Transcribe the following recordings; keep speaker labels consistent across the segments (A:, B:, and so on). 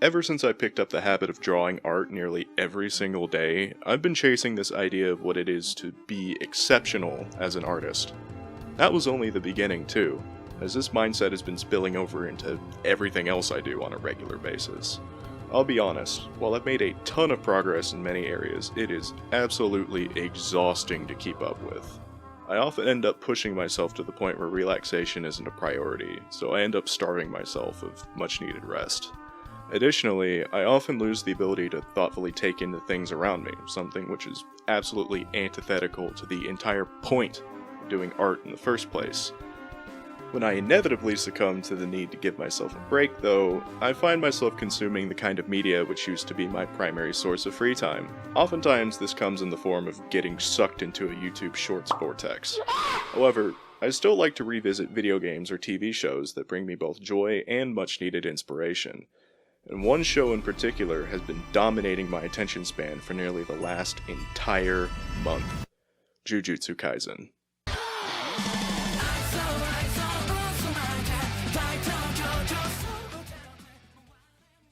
A: Ever since I picked up the habit of drawing art nearly every single day, I've been chasing this idea of what it is to be exceptional as an artist. That was only the beginning too, as this mindset has been spilling over into everything else I do on a regular basis. I'll be honest, while I've made a ton of progress in many areas, it is absolutely exhausting to keep up with. I often end up pushing myself to the point where relaxation isn't a priority, so I end up starving myself of much needed rest. Additionally, I often lose the ability to thoughtfully take in the things around me, something which is absolutely antithetical to the entire point of doing art in the first place. When I inevitably succumb to the need to give myself a break, though, I find myself consuming the kind of media which used to be my primary source of free time. Oftentimes, this comes in the form of getting sucked into a YouTube Shorts vortex. However, I still like to revisit video games or TV shows that bring me both joy and much needed inspiration. And one show in particular has been dominating my attention span for nearly the last entire month. Jujutsu Kaisen.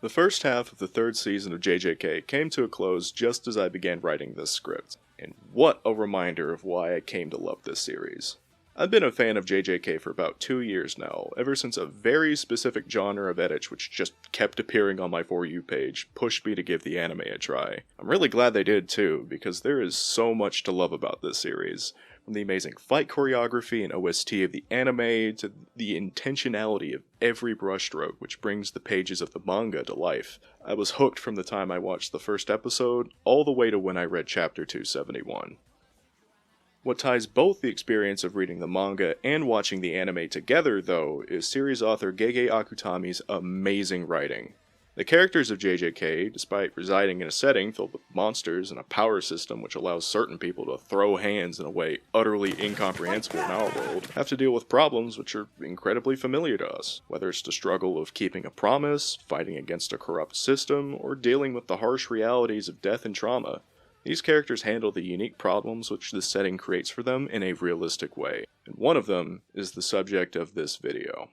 A: The first half of the third season of JJK came to a close just as I began writing this script, and what a reminder of why I came to love this series. I've been a fan of JJK for about 2 years now, ever since a very specific genre of edit which just kept appearing on my For You page pushed me to give the anime a try. I'm really glad they did too, because there is so much to love about this series. From the amazing fight choreography and OST of the anime, to the intentionality of every brushstroke which brings the pages of the manga to life. I was hooked from the time I watched the first episode, all the way to when I read chapter 271. What ties both the experience of reading the manga and watching the anime together, though, is series author Gege Akutami's amazing writing. The characters of JJK, despite residing in a setting filled with monsters and a power system which allows certain people to throw hands in a way utterly incomprehensible in our world, have to deal with problems which are incredibly familiar to us, whether it's the struggle of keeping a promise, fighting against a corrupt system, or dealing with the harsh realities of death and trauma. These characters handle the unique problems which the setting creates for them in a realistic way, and one of them is the subject of this video.